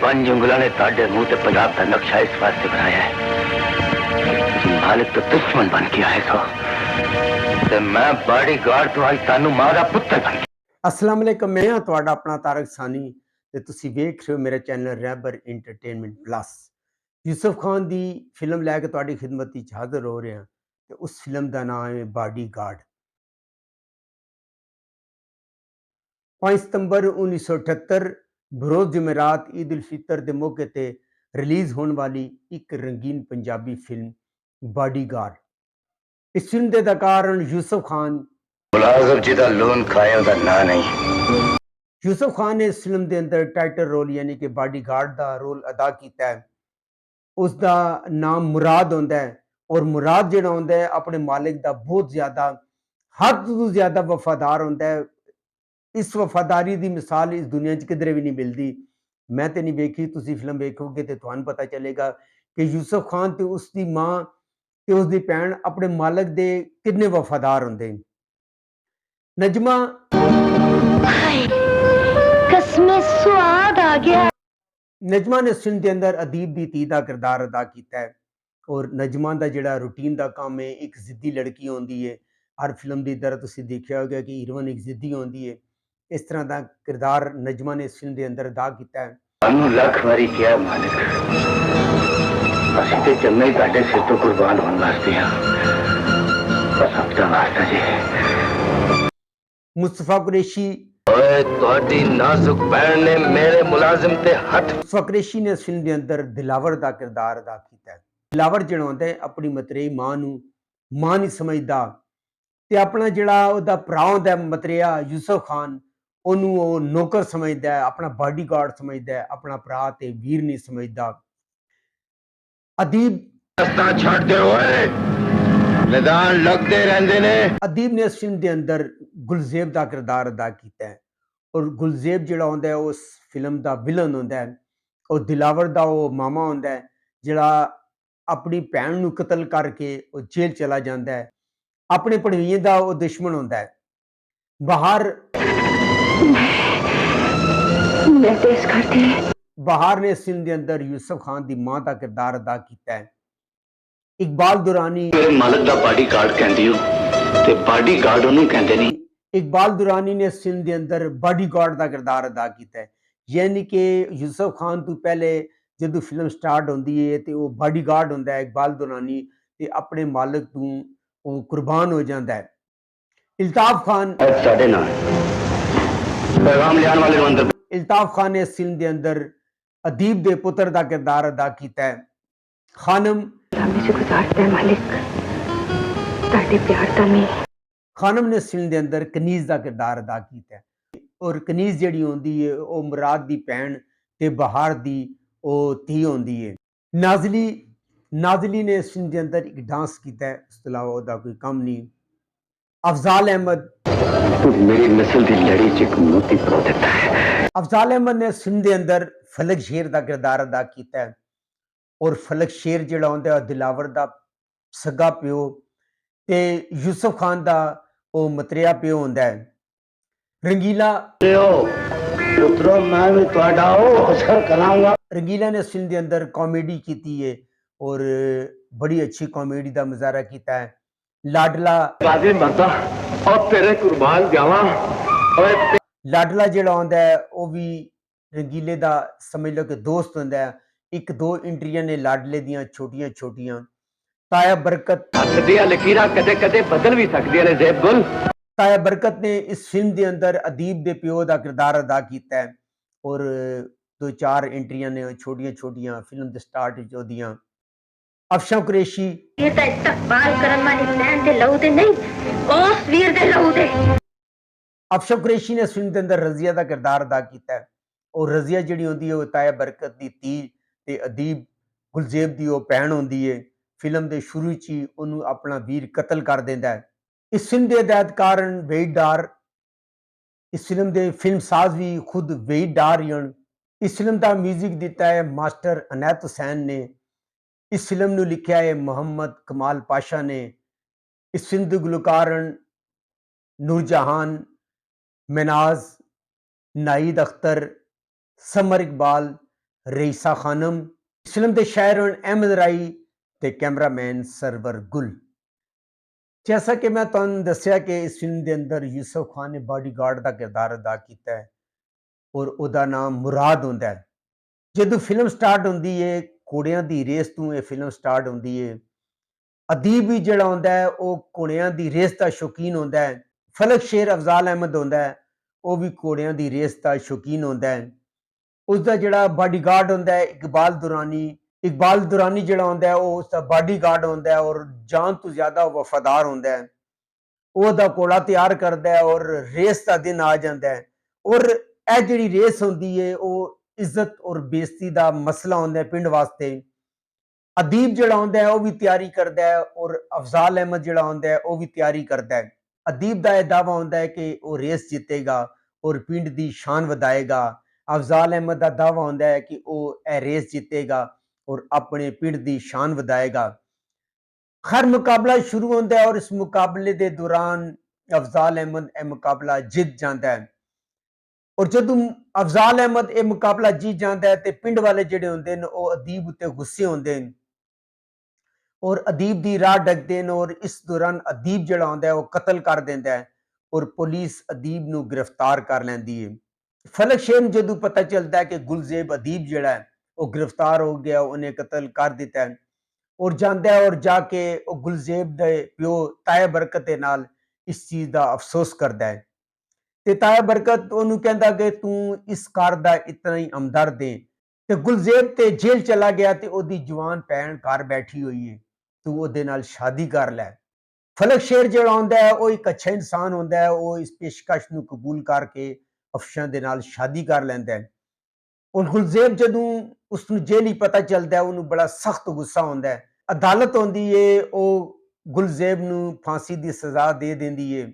पंज उंगलों ने ताड़े मुंह ते पंजाब का नक्शा इस वास्ते बनाया है कि मालिक तो दुश्मन बन के आए सो ते मैं बॉडी गार्ड तो आज तानू मां दा पुत्तर बन गया। अस्सलाम वालेकुम, मैं हाँ तुहाडा अपना तारक सानी ते तुसी वेख रहे हो मेरा channel Rahbar entertainment plus. Yusuf Khan दी फिल्म लैके तुहाडी खिदमत विच हाज़र हो रहे हैं ते उस फिल्म का नाम है बॉडी गार्ड। 5 सितंबर 1978 बरोज़ जुमेरात ईद उल फितर के मौके ते रिलीज़ होने वाली एक रंगीन पंजाबी फिल्म बॉडी गार्ड। इस फिल्म के अदाकार यूसुफ खान। मुलाजिम जिदा लोन खाया दा ना नहीं। यूसुफ खान ने इस फिल्म के अंदर टाइटल रोल यानी कि बॉडी गार्ड का रोल अदा किया है। उसका नाम मुराद होंदा है और मुराद जिहड़ा होंदा है अपने मालिक का बहुत ज़्यादा हद तो ज़्यादा वफादार होंदा है। इस वफादारी की मिसाल इस दुनिया च किधरे भी नहीं मिलती। मैं तो नहीं वेखी, तुसी फिल्म वेखोगे तो तुहानू पता चलेगा कि यूसुफ खान तो उसकी मां ते उसकी भैन अपने मालिक दे कितने वफादार होंदे। नजमा कसमें स्वाद आ गया। नजमा ने इस फिल्म के अंदर अदीब की धी का किरदार अदा किया है और नजमा का जिहड़ा रूटीन का काम है, एक जिद्दी लड़की होंदी है। हर फिल्म की तरह तुसी देखा होगा कि हीरोइन एक जिद्दी होंदी है। इस तरह का किरदार नजमा ने इस फिल्म के अंदर अदा किया है। तानू लख वारी क्या मालिक, ਅਸੀਂ ਤੇ ਜੰਮੇ ਹੀ ਤੁਹਾਡੇ ਸਿਰ ਤੋਂ ਕੁਰਬਾਨ ਹੋਣ ਵਾਸਤੇ ਹਾਂ। ਬਸ ਆਪਣਾ ਵਾਸਤਾ ਜੀ। मुस्तफा कुरैशी ਓਏ ਤੁਹਾਡੀ ਨਾਜ਼ੁਕ ਭੈਣ ਨੇ ਮੇਰੇ ਮੁਲਾਜ਼ਮ ਤੇ ਹੱਥ। मुस्तफा कुरैशी ने इस फिल्म के अंदर दिलावर का किरदार अदा किया है। दिलावर जिहड़ा होंदा है अपनी मतरेई मां नू मां नहीं समझदा ते अपना जिहड़ा ओहदा भरा होंदा है मतरेया यूसुफ खान ओनू ओ नौकर समझदा है, अपना बॉडीगार्ड समझदा है, अपना भरा ते वीर नहीं समझदा। अदीब ਰਸਤਾ ਛੱਡ ਦੇ ਓਏ, ਮੈਦਾਨ ਲੱਗਦੇ ਰਹਿੰਦੇ ਨੇ। अदीब ने इस फिल्म के अंदर गुलजेब का किरदार अदा किया है और गुलजेब जिहड़ा होंदा है उस फिल्म का विलन होंदा है और दिलावर का वो मामा होंदा है जिहड़ा अपनी भैन नू कतल करके वो जेल चला जाता है। अपने भणवीए का वो दुश्मन होंदा है। बहार ने इस फिल्म के अंदर यूसुफ खान की मां का किरदार अदा किया है। इकबाल दुरानी ਮੇਰੇ ਮਾਲਕ ਦਾ ਬਾਡੀ ਗਾਰਡ ਕਹਿੰਦੀ ਹੋ ਤੇ ਬਾਡੀ ਗਾਰਡ ਉਹਨੂੰ ਕਹਿੰਦੇ ਨਹੀਂ। इकबाल दुरानी ने इस फिल्म के अंदर बॉडीगार्ड का किरदार अदा किया है। यानी कि यूसुफ खान तो पहले जो फिल्म स्टार्ट होती है तो वो बॉडीगार्ड होंदा है इकबाल दुरानी ते अपने मालिक तो वो कुर्बान हो जाता है। इल्ताफ खान ਸਾਡੇ ਨਾਲ ਪੈगाम ਲਿਆਉਣ ਵਾਲੇ ਨੂੰ ਅੰਦਰ। इल्ताफ खान ने इस फिल्म के अंदर अदीब के पुत्र का किरदार अदा किया है। खानम खानम ने इस फिल्म के अंदर कनीज का किरदार अदा किया है और कनीज जिहड़ी होंदी है वो मुराद दी भैन ते बहार दी वो धी होंदी है। नाजली ने इस फिल्म के अंदर एक डांस किया है, उस तो अलावा उसका कोई काम नहीं। अफजाल अहमद मेरी नस्ल की लड़ी च एक मोती परो देता है। अफजाल अहमद ने इस फिल्म के अंदर फलक शेर का किरदार अदा किया है और फलक शेर जिहड़ा होंदा है दिलावर का सगा प्यो ते यूसुफ खान का वो मतरेया प्यो होंदा है। रंगीला पुत्रो मैं भी ਤੁਹਾਡਾ ਉਹ ਅਸਰ ਕਰਾਂਗਾ। रंगीला ने इस फिल्म के अंदर कॉमेडी की है और बड़ी अच्छी कॉमेडी का मुजाहरा किया है। लाडला ਕਾਜ਼ੀ ਮਰਦਾ और तेरे कुर्बान जावा। लाडला जिहड़ा होंदा है वो भी रंगीले का समझ लो कि दोस्त होंदा है। एक दो इंट्रियां ने लाडले दियां छोटियां छोटियां। ताया बरकत हथ दियां लकीरां कदे कदे बदल भी सकदियां ने ज़ेब गुल। ताया बरकत ने इस फिल्म के अंदर अदीब के प्यो का किरदार अदा किया है और दो चार एंट्रियां ने छोटियां छोटियां फिल्म के स्टार्ट जो दियां। अफशा कुरैशी ये तो इस्तकबाल करन वाली बहन दे लहू दे नहीं उस वीर दे लहू दे। अफशा कुरैशी ने इस फिल्म के अंदर रजिया का किरदार अदा किया है और रजिया जिहड़ी होंदी है वो ताया बरकत की धी ते अदीब गुलजेब की वो भैन होंदी है। फिल्म के शुरू च ही उन्होंने अपना वीर कतल कर देता है। इस फिल्म के हिदायतकार वहीद डार, इस फिल्म के फिल्म साज भी खुद वहीद डार ही हैं। इस फिल्म का म्यूजिक दिता है मास्टर अनैत हुसैन ने। इस फिल्म को लिखा है मोहम्मद कमाल पाशा ने। इस फिल्म के गुलकार नूरजहान, मनाज, नाहिद अख्तर, समर इकबाल, ਰਈਸਾ ਖਾਨਮ, ਇਸ ਫਿਲਮ ਦੇ ਸ਼ਾਇਰ ਹਨ ਅਹਿਮਦ ਰਾਈ ਤੇ ਕੈਮਰਾਮੈਨ ਸਰਵਰ ਗੁਲ। जैसा कि मैं तुहानू दस्सिया कि इस फिल्म के अंदर यूसुफ खान ने बॉडीगार्ड का किरदार अदा किया है और उसका नाम मुराद होंदा है। जदों फिल्म स्टार्ट होंदी है, घोड़ियां की रेस तो यह फिल्म स्टार्ट होंदी है। अदीब भी जिहड़ा होंदा है वह घोड़ियां की रेस का शौकीन होंदा है। फलक शेर अफजाल अहमद होंदा है, वह भी घोड़ियां की रेस का शौकीन होंदा है। उसका जिहड़ा बॉडीगार्ड होंदा है इकबाल दुरानी जिहड़ा होंदा है वो उसका बॉडीगार्ड होंदा है और जान तो ज्यादा वफादार होंदा है। ਉਹਦਾ ਘੋੜਾ ਤਿਆਰ ਕਰਦਾ ਹੈ और रेस का दिन आ जाता है और ਇਹ ਜਿਹੜੀ रेस होंदी है ਉਹ इज्जत और बेइज्जती का मसला होंदा है पिंड वास्ते। अदीब जिहड़ा होंदा है वो भी तैयारी करता है और अफजाल अहमद जिहड़ा होंदा है वो भी तैयारी करता है। अदीब का यह दावा होंदा है कि वो रेस जीतेगा और पिंड की शान वधाएगा। अफजाल अहमद का दावा होंदा है कि वो रेस जीतेगा और अपने पिंड की शान वधाएगा। हर मुकाबला शुरू होता है और इस मुकाबले के दौरान अफजाल अहमद यह मुकाबला जीत जाता है और जदों अफजाल अहमद यह मुकाबला जीत जाता है तो पिंड वाले जिहड़े होंदे ने वो अदीब उत्ते गुस्से होंदे ने और अदीब की राह डकदे ने और इस दौरान अदीब जिहड़ा होंदा है वो कतल कर देंदा है और पुलिस अदीब नूं गिरफ्तार कर लैंदी है। फलक शेर नूं जदों पता चलता है कि गुलजेब अदीब जिहड़ा है वो गिरफ्तार हो गया, उन्हें कतल कर दिता है और जाता है और जाके गुलजेब दे प्यो ताया बरकत दे नाल इस चीज़ का अफसोस करता है। ते ताया बरकत उन्होंने कहता कि तू इस कार का इतना ही हमदर्द है। ते गुलजेब ते जेल चला गया ते ओदी जवान भैन घर बैठी हुई है, तू ओदे नाल शादी कर लै। फलक शेर जिहड़ा होंदा है वो एक अच्छा इंसान होंदा है, वो इस पेशकश नूं कबूल करके अफसरां दे नाल शादी कर लैंदा है और गुलजेब जदों उसनूं जेल ही पता चलता है उन्होंने बड़ा सख्त गुस्सा होंदा है। अदालत होंदी है वो गुलजेब नूं फांसी की सजा दे देंदी है।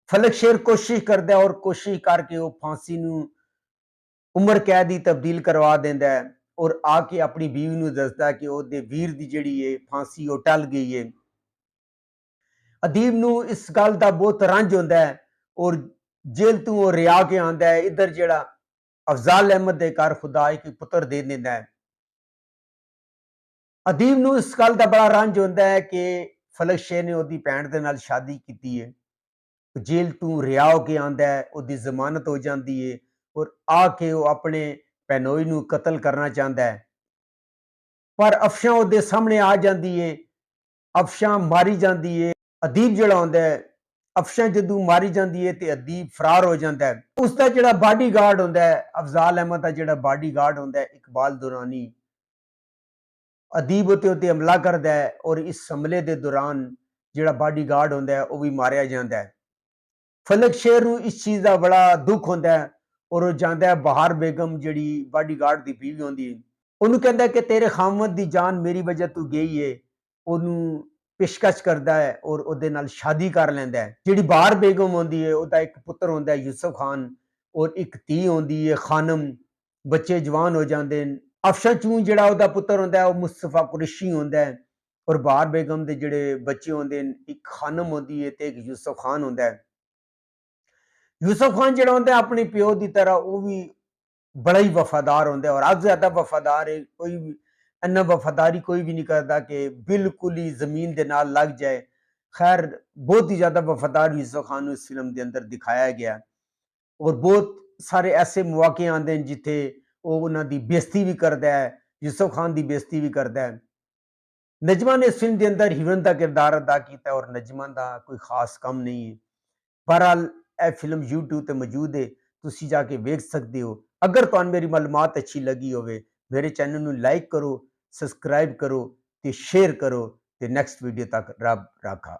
फलक शेर कोशिश करता है और कोशिश करके वो फांसी नूं उम्र कैद ही तब्दील करवा देंदा है और आके अपनी बीवी नूं दसदा है कि ओहदे वीर दी जिहड़ी है फांसी वो टल गई है। अदीब नूं इस गल का बहुत रंज होंदा है और जेल तो वो रिहा के आंदा है। इधर जिहड़ा अफजाल अहमद दे घर खुदा एक पुत्र दे देंदा है। अदीब नूं इस गल का बड़ा रंज होंदा है कि फलक शेर ने ओदी भैन दे नाल शादी की है। जेल तो रिहा होके आंदा है, ओदी जमानत हो जाती है और आके वो अपने भैनोई नूं कतल करना चाहता है पर अफशां ओदे सामने आ जाती है, अफशां मारी जाती है। अदीब जिहड़ा होंदा है अफशां जदों मारी जाती है तो अदीब फरार हो जाता है। उसका जिहड़ा बॉडीगार्ड होंदा है अफजाल अहमद का जिहड़ा बॉडीगार्ड होंदा है इकबाल दुरानी अदीब उत्ते हमला करता है और इस हमले के दौरान जिहड़ा बॉडीगार्ड होंदा है वह भी मारिया जाता है। फलक शेर नूं इस चीज़ का बड़ा दुख होंदा है और वह जाता है बहार बेगम जिहड़ी बॉडीगार्ड की बीवी होंदी है उन्होंने कहता है कि तेरे खामद की जान मेरी वजह तो गई है। उन्होंने पेशकश करता है और उहदे नाल शादी कर लैंदा है। जिहड़ी बहार बेगम होंदी है उसका एक पुत्र होंदा है यूसुफ खान और एक धी होंदी है खानम। बच्चे जवान हो जाते हैं। अफशा चूं जिहड़ा उहदा पुत्र होंदा है वह मुस्तफा कुरैशी होंदा है और बहार बेगम दे जिहड़े बच्चे होंदे ने एक खानम होंदी है ते एक यूसुफ खान होंदा है। यूसुफ खान जिहड़ा होंदा है अपने प्यो की तरह वह भी बड़ा ही वफादार होंदा है और अज ज्यादा वफादार है। कोई भी इन्ना वफादारी कोई भी नहीं करता कि बिल्कुल ही जमीन के नाल लग जाए। खैर बहुत ही ज्यादा वफादार यूसुफ खान इस फिल्म के अंदर दिखाया गया और बहुत सारे ऐसे मौके आते हैं जिथे वो उन्होंने बेइज्जती भी करता है, यूसुफ खान की बेइज्जती भी करता है। नजमा ने इस फिल्म के अंदर हीरोइन का किरदार अदा किया और नजमा का कोई खास कम नहीं है। बहरहाल यह फिल्म यूट्यूब पर मौजूद है, तुसी जाके वेख सकते हो। अगर तुहानू मेरी मालूमात अच्छी लगी होवे मेरे चैनल नू लाइक करो, सबसक्राइब करो ते शेयर करो ते नैक्सट वीडियो तक रब राखा।